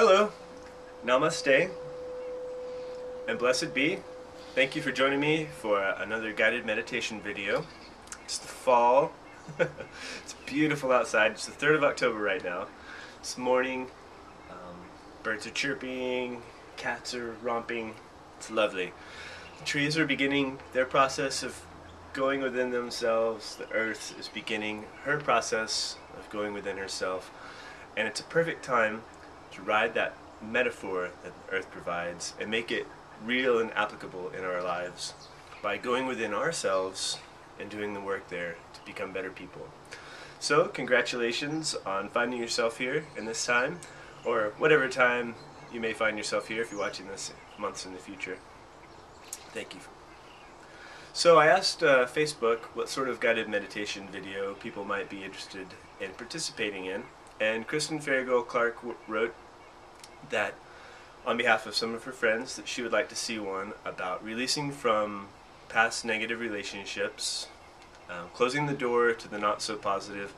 Hello, Namaste, and blessed be. Thank you for joining me for another guided meditation video. It's the fall. It's beautiful outside. It's the 3rd of October right now. This morning, birds are chirping, cats are romping. It's lovely. The trees are beginning their process of going within themselves. The earth is beginning her process of going within herself. And it's a perfect time to ride that metaphor that the earth provides and make it real and applicable in our lives by going within ourselves and doing the work there to become better people. So congratulations on finding yourself here in this time, or whatever time you may find yourself here if you're watching this months in the future. Thank you. So I asked Facebook what sort of guided meditation video people might be interested in participating in, and Kristen Farrago Clark wrote that on behalf of some of her friends that she would like to see one about releasing from past negative relationships, closing the door to the not so positive,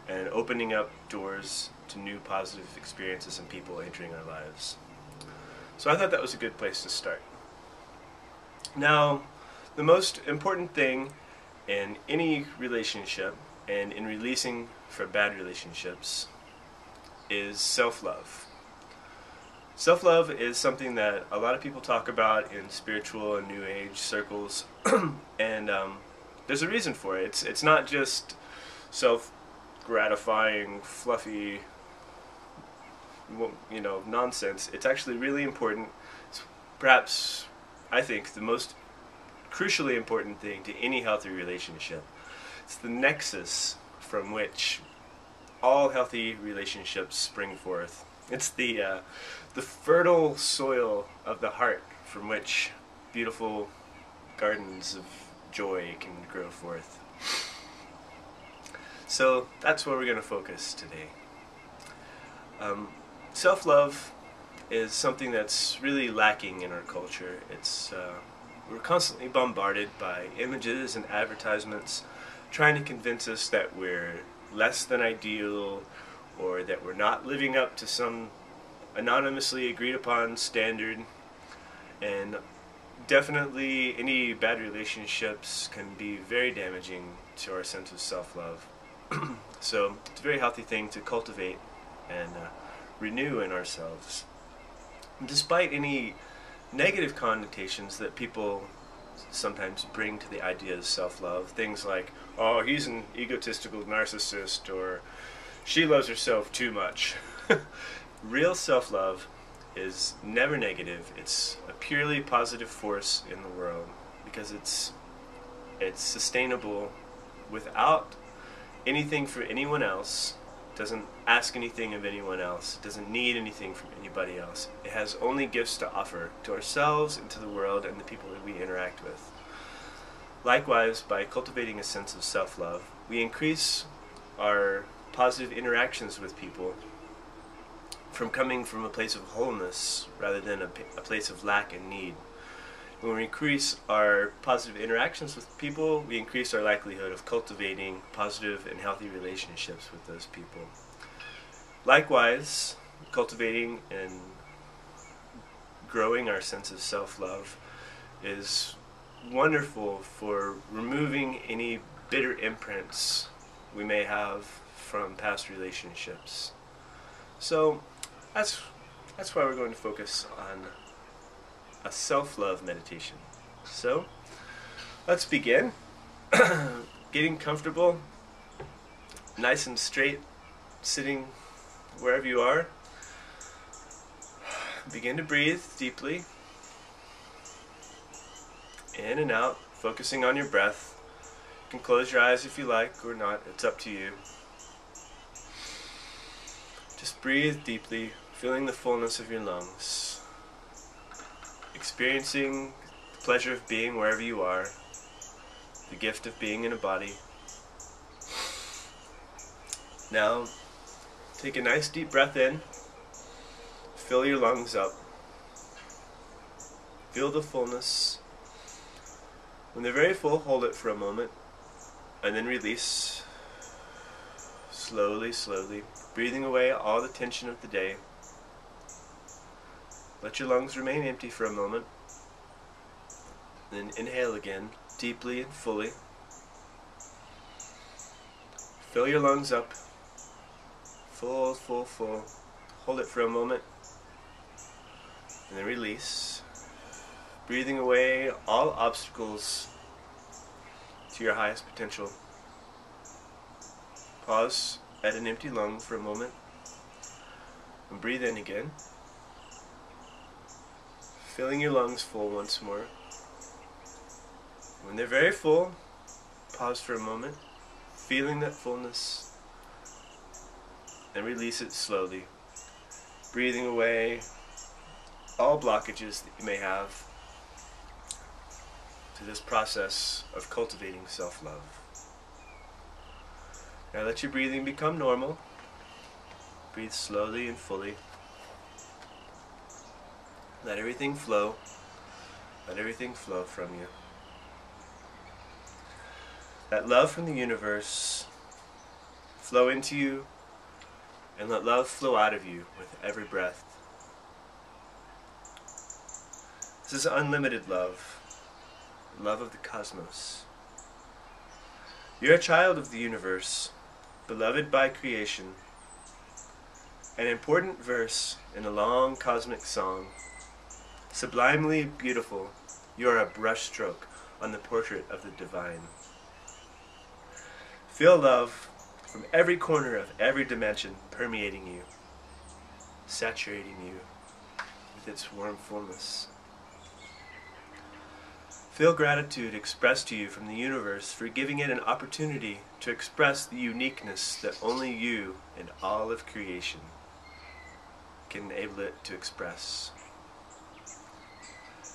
and opening up doors to new positive experiences and people entering our lives. So I thought that was a good place to start. Now, the most important thing in any relationship and in releasing from bad relationships is self-love. Self-love is something that a lot of people talk about in spiritual and New Age circles, and there's a reason for it. It's not just self-gratifying, fluffy, nonsense. It's actually really important. It's perhaps, I think, the most crucially important thing to any healthy relationship. It's the nexus from which all healthy relationships spring forth. It's the fertile soil of the heart from which beautiful gardens of joy can grow forth. So that's where we're going to focus today. Self-love is something that's really lacking in our culture. We're constantly bombarded by images and advertisements trying to convince us that we're less than ideal, or that we're not living up to some anonymously agreed upon standard. And definitely any bad relationships can be very damaging to our sense of self-love. So it's a very healthy thing to cultivate and renew in ourselves. And despite any negative connotations that people sometimes bring to the idea of self-love, things like, oh, he's an egotistical narcissist, or she loves herself too much. Real self-love is never negative. It's a purely positive force in the world because it's sustainable without anything for anyone else. It doesn't ask anything of anyone else. It doesn't need anything from anybody else. It has only gifts to offer to ourselves and to the world and the people that we interact with. Likewise, by cultivating a sense of self-love, we increase our positive interactions with people from coming from a place of wholeness rather than a place of lack and need. When we increase our positive interactions with people, we increase our likelihood of cultivating positive and healthy relationships with those people. Likewise, cultivating and growing our sense of self-love is wonderful for removing any bitter imprints we may have from past relationships. So that's why we're going to focus on a self-love meditation. So let's begin. Getting comfortable, nice and straight, sitting wherever you are. Begin to breathe deeply, in and out, focusing on your breath. You can close your eyes if you like or not, it's up to you. Just breathe deeply, feeling the fullness of your lungs, experiencing the pleasure of being wherever you are, the gift of being in a body. Now, take a nice deep breath in, fill your lungs up, feel the fullness. When they're very full, hold it for a moment, and then release. Slowly, slowly, breathing away all the tension of the day. Let your lungs remain empty for a moment. Then inhale again, deeply and fully. Fill your lungs up. Full, full, full. Hold it for a moment. And then release. Breathing away all obstacles to your highest potential. Pause at an empty lung for a moment. And breathe in again. Filling your lungs full once more. When they're very full, pause for a moment, feeling that fullness, and release it slowly, breathing away all blockages that you may have to this process of cultivating self-love. Now let your breathing become normal. Breathe slowly and fully. Let everything flow. Let everything flow from you. Let love from the universe flow into you, and let love flow out of you with every breath. This is unlimited love, love of the cosmos. You're a child of the universe, beloved by creation, an important verse in a long cosmic song. Sublimely beautiful, you are a brushstroke on the portrait of the divine. Feel love from every corner of every dimension permeating you, saturating you with its warm fullness. Feel gratitude expressed to you from the universe for giving it an opportunity to express the uniqueness that only you and all of creation can enable it to express.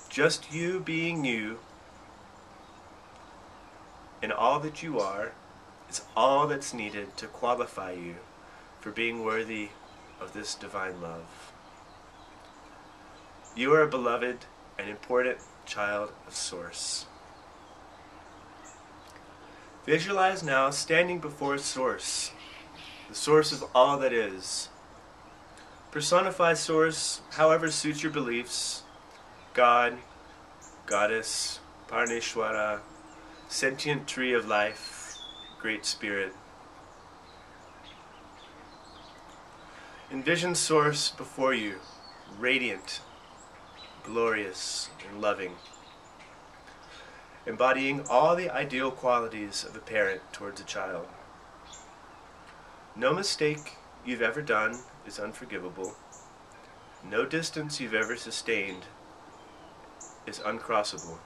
Just you being you and all that you are is all that's needed to qualify you for being worthy of this divine love. You are a beloved and important child of Source. Visualize now standing before Source, the source of all that is. Personify Source however suits your beliefs: God, Goddess, Parneshwara, sentient tree of life, Great Spirit. Envision Source before you, radiant, glorious, and loving, embodying all the ideal qualities of a parent towards a child. No mistake you've ever done is unforgivable. No distance you've ever sustained is uncrossable.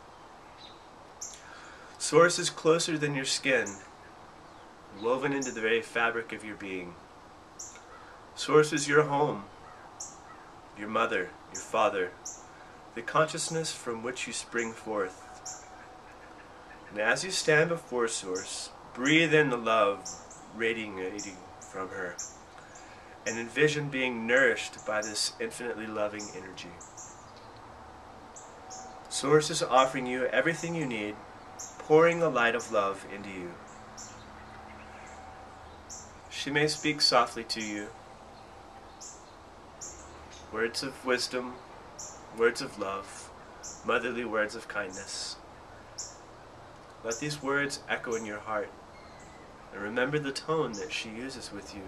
Source is closer than your skin, woven into the very fabric of your being. Source is your home, your mother, your father, the consciousness from which you spring forth. And as you stand before Source, breathe in the love radiating from her, and envision being nourished by this infinitely loving energy. Source is offering you everything you need, pouring the light of love into you. She may speak softly to you, words of wisdom, words of love, motherly words of kindness. Let these words echo in your heart, and remember the tone that she uses with you,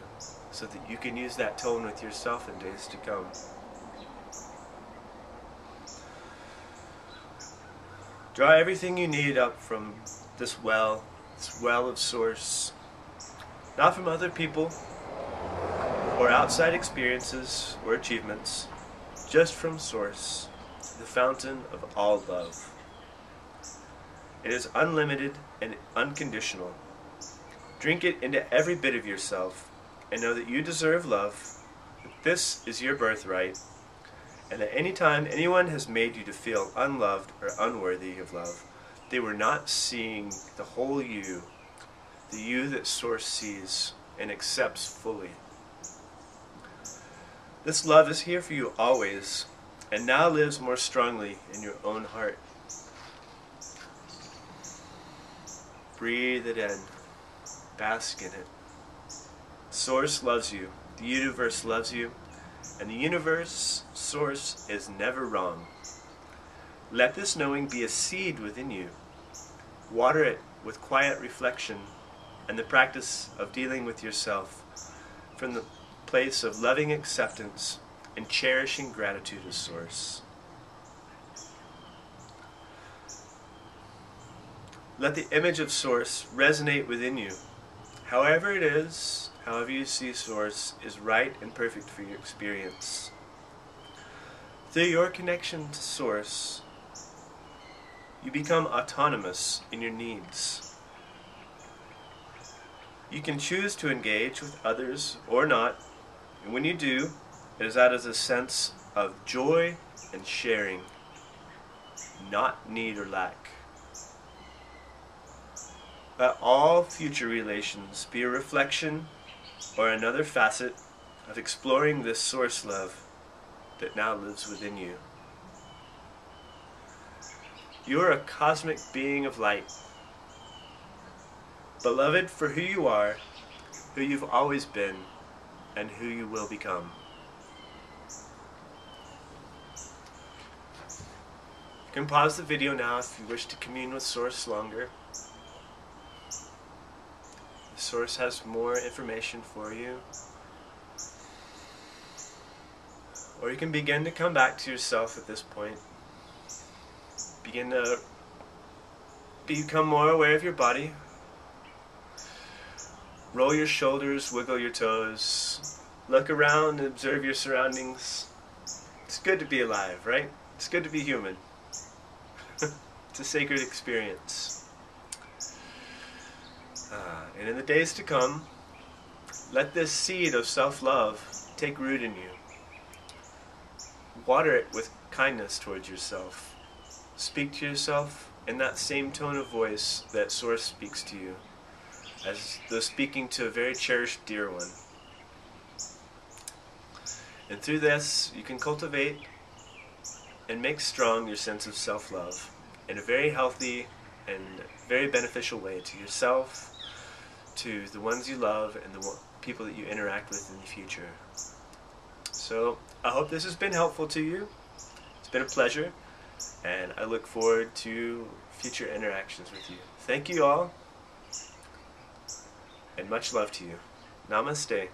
so that you can use that tone with yourself in days to come. Draw everything you need up from this well of Source, not from other people or outside experiences or achievements, just from Source, the fountain of all love. It is unlimited and unconditional. Drink it into every bit of yourself, and know that you deserve love, that this is your birthright, and that any time anyone has made you to feel unloved or unworthy of love, they were not seeing the whole you, the you that Source sees and accepts fully. This love is here for you always, and now lives more strongly in your own heart. Breathe it in. Bask in it. Source loves you. The universe loves you. and the universe, source, is never wrong. Let this knowing be a seed within you. Water it with quiet reflection and the practice of dealing with yourself from the place of loving acceptance and cherishing gratitude as source. Let the image of source resonate within you. However it is, however you see source, is right and perfect for your experience. Through your connection to source, you become autonomous in your needs. You can choose to engage with others or not, and when you do, it is out of a sense of joy and sharing, not need or lack. Let all future relations be a reflection or another facet of exploring this source love that now lives within you. You are a cosmic being of light, beloved for who you are, who you've always been, and who you will become. You can pause the video now if you wish to commune with Source longer. The Source has more information for you. Or you can begin to come back to yourself at this point. Begin to become more aware of your body. Roll your shoulders, wiggle your toes. Look around and observe your surroundings. It's good to be alive, right? It's good to be human. It's a sacred experience. And in the days to come, let this seed of self-love take root in you. Water it with kindness towards yourself. Speak to yourself in that same tone of voice that Source speaks to you, as though speaking to a very cherished dear one. And through this, you can cultivate and make strong your sense of self-love in a very healthy and very beneficial way to yourself, to the ones you love, and the people that you interact with in the future. So, I hope this has been helpful to you. It's been a pleasure, and I look forward to future interactions with you. Thank you all, and much love to you. Namaste.